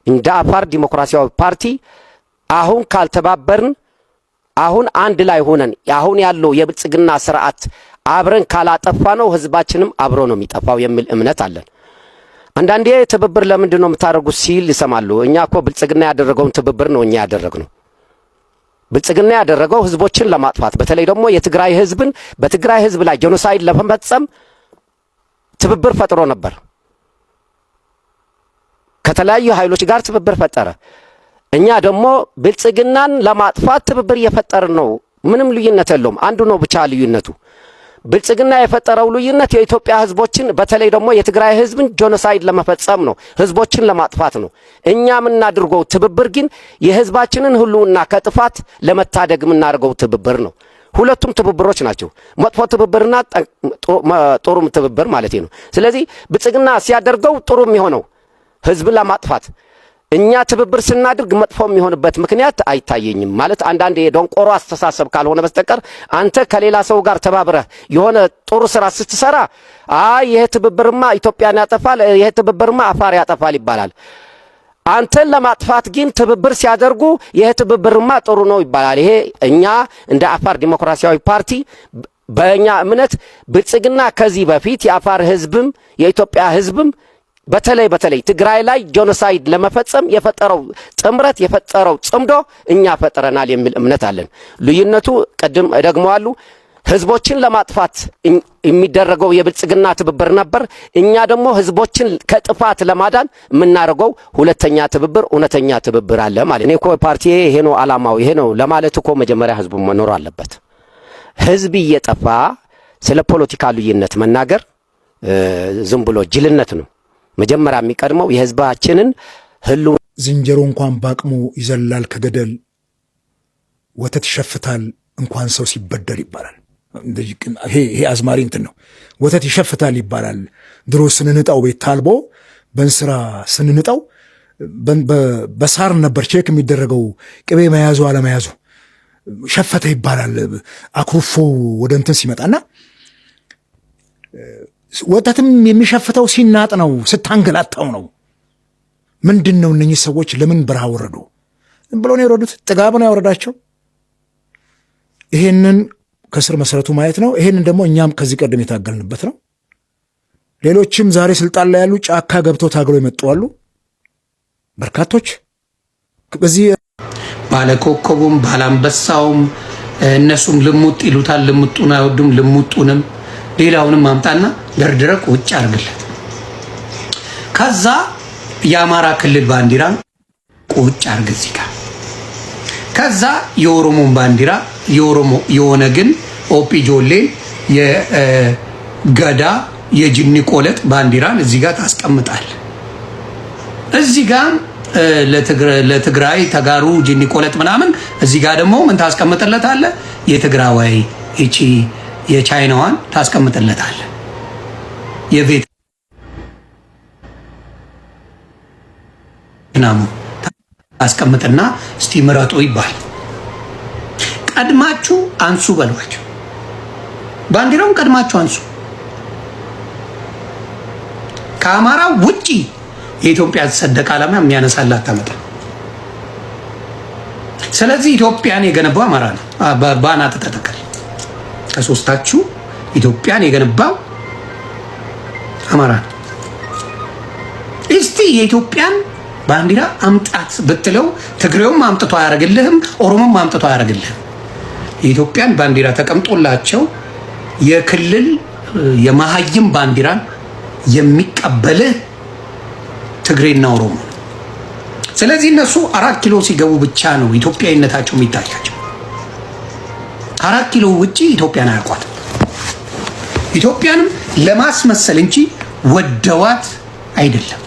እንደ አፋር ዲሞክራሲያዊ ፓርቲ አሁን ካልተባበርን አሁን አንድ ላይ ሆነን አሁን ያለው የብልጽግና ስርዓት አብረን ካላጠፋ ነው ህዝባችንም አብሮ ነው የሚጠፋው የሚል እምነት አለን። አንዳንዴ ትብብር ለምንድን ነው የምታደርጉት ሲል ይሰማሉ። እኛ እኮ ብልጽግና ያደረገውን ትብብር ነው እኛ ያደረግነው። ብልጽግና ያደረገው ህዝቦችን ለማጥፋት በተለይ ደግሞ የትግራይ ህዝብን በትግራይ ህዝብ ላይ ጄኖሳይድ ለመፈጸም ትብብር ፈጥሮ ነበር። ከተለያዩ ኃይሎች ጋር ትብብር ፈጠረ። እኛ ደግሞ ብልጽግናን ለማጥፋት ትብብር እየፈጠርን ነው። ምንም ልዩነት የለውም። አንዱ ነው ብቻ ልዩነቱ። ብልጽግና የፈጠረው ልዩነት የኢትዮጵያ ህዝቦችን በተለይ ደግሞ የትግራይ ህዝብን ጄኖሳይድ ለመፈጸም ነው፣ ህዝቦችን ለማጥፋት ነው። እኛ የምናደርገው ትብብር ግን የህዝባችንን ህልውና ከጥፋት ለመታደግ የምናደርገው ትብብር ነው። ሁለቱም ትብብሮች ናቸው። መጥፎ ትብብርና ጥሩ ትብብር ማለት ነው። ስለዚህ ብልጽግና ሲያደርገው ጥሩ የሚሆነው ህዝብን ለማጥፋት እኛ ትብብር ስናድርግ መጥፎ የሚሆንበት ምክንያት አይታየኝም። ማለት አንዳንድ የዶንቆሮ አስተሳሰብ ካልሆነ በስተቀር አንተ ከሌላ ሰው ጋር ተባብረህ የሆነ ጥሩ ስራ ስትሰራ ይሄ ትብብርማ ኢትዮጵያን ያጠፋል፣ ይሄ ትብብርማ አፋር ያጠፋል ይባላል። አንተን ለማጥፋት ግን ትብብር ሲያደርጉ ይሄ ትብብርማ ጥሩ ነው ይባላል። ይሄ እኛ እንደ አፋር ዲሞክራሲያዊ ፓርቲ በእኛ እምነት ብልጽግና ከዚህ በፊት የአፋር ህዝብም የኢትዮጵያ ህዝብም በተለይ ትግራይ ላይ ጄኖሳይድ ለመፈጸም የፈጠረው ጥምረት የፈጠረው ጽምዶ እኛ ፈጠረናል የሚል እምነት አለን። ልዩነቱ ቀደም ደግመዋሉ ህዝቦችን ለማጥፋት የሚደረገው የብልጽግና ትብብር ነበር። እኛ ደግሞ ህዝቦችን ከጥፋት ለማዳን የምናደርገው ሁለተኛ ትብብር እውነተኛ ትብብር አለ ማለት ነው። እኔ እኮ ፓርቲዬ ይሄ ነው ዓላማው ይሄ ነው ለማለት እኮ መጀመሪያ ህዝቡ መኖር አለበት። ህዝብ እየጠፋ ስለ ፖለቲካ ልዩነት መናገር ዝም ብሎ ጅልነት ነው። መጀመሪያ የሚቀድመው የህዝባችንን ህልው ዝንጀሮ እንኳን ባቅሙ ይዘላል ከገደል ወተት ይሸፍታል እንኳን ሰው ሲበደር ይባላል። ይሄ አዝማሪ እንትን ነው። ወተት ይሸፍታል ይባላል። ድሮ ስንንጣው ቤት ታልቦ በእንስራ ስንንጣው በሳር ነበር ቼክ የሚደረገው ቅቤ መያዙ አለመያዙ። ሸፈተ ይባላል አኩርፎ ወደ እንትን ሲመጣና ወተትም የሚሸፍተው ሲናጥ ነው፣ ስታንገላታው ነው። ምንድነው እነኚህ ሰዎች ለምን በረሃ ወረዱ? ዝም ብሎ ነው የወረዱት? ጥጋብ ነው ያወረዳቸው? ይሄንን ከስር መሰረቱ ማየት ነው። ይሄንን ደግሞ እኛም ከዚህ ቀደም የታገልንበት ነው። ሌሎችም ዛሬ ስልጣን ላይ ያሉ ጫካ ገብተው ታግለው የመጡ አሉ በርካቶች። በዚህ ባለኮከቡም ባላንበሳውም እነሱም ልሙጥ ይሉታል። ልሙጡን አይወዱም። ልሙጡንም ሌላውንም ማምጣና ደርድረ ቁጭ አርግለት። ከዛ የአማራ ክልል ባንዲራ ቁጭ አርግ እዚህ ጋር። ከዛ የኦሮሞን ባንዲራ የሆነ ግን ኦፒጆሌን የገዳ የጅኒ ቆለጥ ባንዲራን እዚህ ጋር ታስቀምጣል። እዚህ ጋር ለትግራይ ተጋሩ ጅኒ ቆለጥ ምናምን እዚህ ጋር ደግሞ ምን ታስቀምጥለታለ? የትግራዋይ እቺ የቻይናዋን ታስቀምጥለታለ። የቪየትናሙ ታስቀምጥና እስቲ ምረጡ ይባል። ቀድማችሁ አንሱ በሏቸው። ባንዲራውን ቀድማችሁ አንሱ። ከአማራ ውጪ የኢትዮጵያ ሰንደቅ ዓላማ የሚያነሳላት ታመጣ። ስለዚህ ኢትዮጵያን የገነባው አማራ ነው። ባናት ተተከለ። ከሶስታችሁ ኢትዮጵያን የገነባው አማራ ነው። እስቲ የኢትዮጵያን ባንዲራ አምጣት ብትለው ትግሬውም አምጥቶ አያረግልህም፣ ኦሮሞም አምጥቶ አያረግልህም። የኢትዮጵያን ባንዲራ ተቀምጦላቸው የክልል የማሃይም ባንዲራን የሚቀበልህ ትግሬና ኦሮሞ። ስለዚህ እነሱ 4 ኪሎ ሲገቡ ብቻ ነው ኢትዮጵያዊነታቸው የሚታያቸው። 4 ኪሎ ውጪ ኢትዮጵያን አያውቋትም። ኢትዮጵያንም ለማስመሰል እንጂ ወደዋት አይደለም።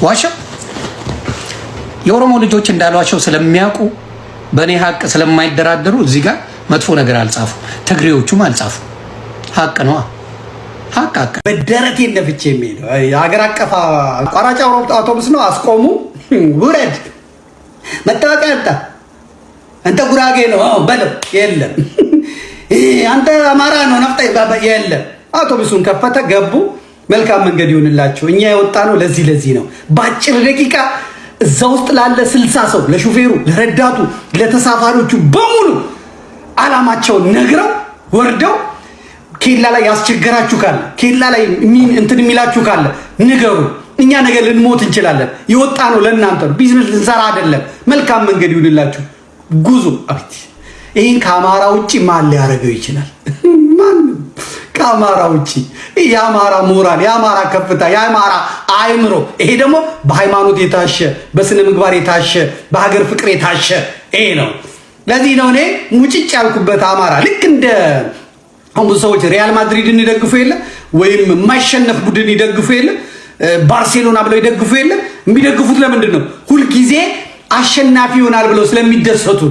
ዋሻው የኦሮሞ ልጆች እንዳሏቸው ስለሚያውቁ በእኔ ሀቅ ስለማይደራደሩ እዚህ ጋር መጥፎ ነገር አልጻፉ። ትግሬዎቹም አልጻፉ። ሀቅ ነው። ሀቅ በደረቴ እንደፍቼ የሚሄደው የሀገር አቀፍ አቋራጭ አውቶቡስ ነው። አስቆሙ። ውረድ፣ መታወቂያ አምጣ፣ አንተ ጉራጌ ነው በለው። የለም አንተ አማራ ነው ነፍጠ የለም። አውቶቡሱን ከፈተ፣ ገቡ። መልካም መንገድ ይሁንላችሁ። እኛ የወጣ ነው ለዚህ ነው። በአጭር ደቂቃ እዛ ውስጥ ላለ 60 ሰው ለሹፌሩ፣ ለረዳቱ፣ ለተሳፋሪዎቹ በሙሉ አላማቸውን ነግረው ወርደው ኬላ ላይ ያስቸገራችሁ ካለ ኬላ ላይ እንትን የሚላችሁ ካለ ንገሩ። እኛ ነገር ልንሞት እንችላለን። የወጣ ነው ለእናንተ ነው። ቢዝነስ ልንሰራ አይደለም። መልካም መንገድ ይሁንላችሁ። ጉዞ አብቲ ይህን ከአማራ ውጭ ማን ሊያደርገው ይችላል? ማንም ከአማራ ውጭ። የአማራ ሞራል፣ የአማራ ከፍታ፣ የአማራ አእምሮ፣ ይሄ ደግሞ በሃይማኖት የታሸ በስነ ምግባር የታሸ በሀገር ፍቅር የታሸ ይሄ ነው። ለዚህ ነው እኔ ሙጭጭ ያልኩበት አማራ። ልክ እንደ አሁን ብዙ ሰዎች ሪያል ማድሪድን ይደግፉ የለ ወይም የማይሸነፍ ቡድን ይደግፉ የለ ባርሴሎና ብለው ይደግፉ የለ። የሚደግፉት ለምንድን ነው? ሁልጊዜ አሸናፊ ይሆናል ብለው ስለሚደሰቱ።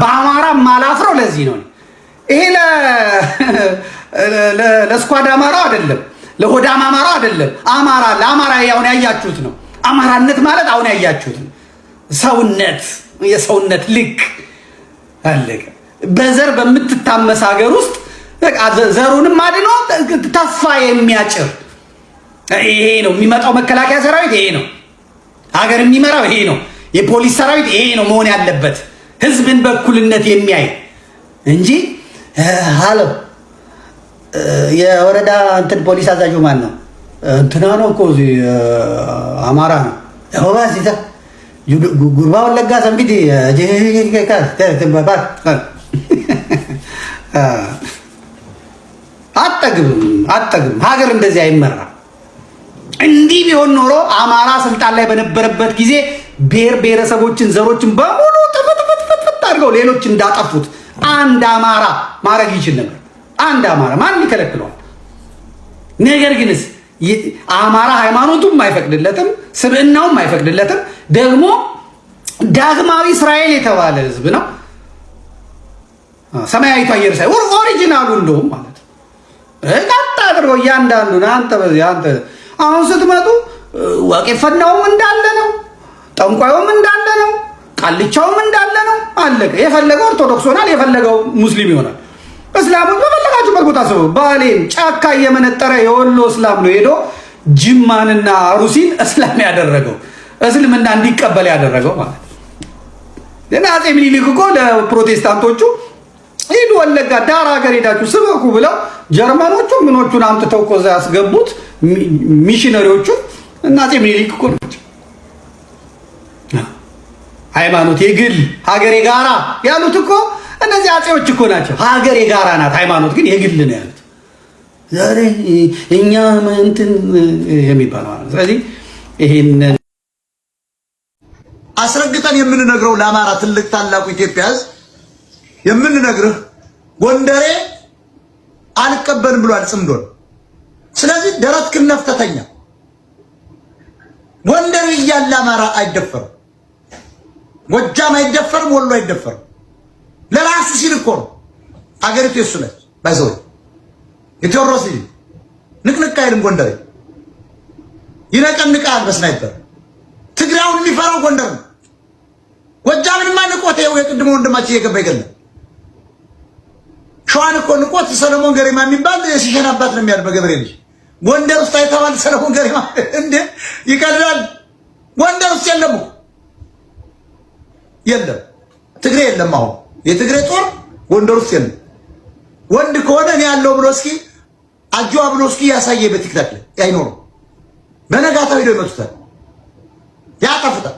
በአማራ ማላፍረው ለዚህ ነው። ይሄ ለስኳድ አማራው አይደለም፣ ለሆዳም አማራው አይደለም። አማራ ለአማራ አሁን ያያችሁት ነው። አማራነት ማለት አሁን ያያችሁት ነው። ሰውነት፣ የሰውነት ልክ አለቀ። በዘር በምትታመስ ሀገር ውስጥ ዘሩንም አድኖ ተስፋ የሚያጭር ይሄ ነው የሚመጣው። መከላከያ ሰራዊት ይሄ ነው። ሀገር የሚመራው ይሄ ነው። የፖሊስ ሰራዊት ይሄ ነው መሆን ያለበት። ህዝብን በእኩልነት የሚያይ እንጂ ሃሎ የወረዳ እንትን ፖሊስ አዛዡ ማን ነው? እንትና ነው እኮ አማራ ነው። ሆባዚታ ጉርባ ወለጋ ሰንቢት አጠግብም። ሀገር እንደዚህ አይመራም። እንዲህ ቢሆን ኖሮ አማራ ስልጣን ላይ በነበረበት ጊዜ ብሔር ብሔረሰቦችን ዘሮችን በሙሉ ጥፍጥፍጥፍጥ አድርገው ሌሎች እንዳጠፉት አንድ አማራ ማድረግ ይችል ነበር። አንድ አማራ ማን ይከለክለዋል? ነገር ግንስ አማራ ሃይማኖቱም አይፈቅድለትም፣ ስብዕናውም አይፈቅድለትም። ደግሞ ዳግማዊ እስራኤል የተባለ ህዝብ ነው። ሰማያዊቱ አየር ሳይ ኦሪጂናሉ እንደውም ማለት ቀጥ አድርገው እያንዳንዱን አንተ አሁን ስትመጡ ዋቄፈናውም እንዳለ ነው፣ ጠንቋዩም እንዳለ ነው፣ ቃልቻውም እንዳለ ነው። አለቀ። የፈለገው ኦርቶዶክስ ሆናል፣ የፈለገው ሙስሊም ይሆናል። እስላሞች በፈለጋችሁበት ቦታ ሰው ባሌም ጫካ እየመነጠረ የወሎ እስላም ነው ሄዶ ጅማንና አሩሲን እስላም ያደረገው እስልምና እንዲቀበል ያደረገው ማለት ነው። አፄ ምኒልክ እኮ ለፕሮቴስታንቶቹ ሂዱ ወለጋ ዳር ሀገር ሄዳችሁ ስበኩ ብለው ጀርመኖቹ ምኖቹን አምጥተው እኮ እዛ ያስገቡት ሚሽነሪዎቹ እና አፄ ምኒልክ እኮ ናቸው። ሃይማኖት የግል ሀገር የጋራ ያሉት እኮ እነዚህ አፄዎች እኮ ናቸው። ሀገር የጋራ ናት፣ ሃይማኖት ግን የግል ነው ያሉት። ዛሬ እኛ እንትን የሚባለው ማለት። ስለዚህ ይሄንን አስረግጠን የምንነግረው ለአማራ ትልቅ ታላቁ ኢትዮጵያ ሕዝብ የምንነግርህ ጎንደሬ አልቀበልም ብሏል ጽምዶን። ስለዚህ ደረትክን ነፍተተኛ። ጎንደሬ እያለ አማራ አይደፈርም፣ ጎጃም አይደፈርም፣ ወሎ አይደፈርም። ለራስ ሲል እኮ ነው አገሪቱ የሱ ነች። ባይዘው የቴዎድሮስ ልጅ ንቅንቅ አይልም ጎንደሬ፣ ይነቀንቃል በስናይፐር። ትግራውን የሚፈራው ጎንደር ነው። ጎጃምን ማንቆት ይኸው የቅድሞ ወንድማችን እየገባ ይገላል። ሸዋን እኮ ንቆት ሰለሞን ገሪማ የሚባል ሲሸናባት ነው የሚያል በገብሬ ልጅ። ጎንደር ውስጥ አይተዋል ሰለሞን ገሪማ እንዴ ይቀልዳል። ጎንደር ውስጥ የለም እኮ የለም፣ ትግሬ የለም። አሁን የትግሬ ጦር ጎንደር ውስጥ የለም። ወንድ ከሆነ እኔ ያለው ብሎ እስኪ አጅዋ ብሎ እስኪ ያሳየ በቲክታክ ላይ አይኖርም። በነጋታው ሄዶ ይመቱታል፣ ያጠፉታል።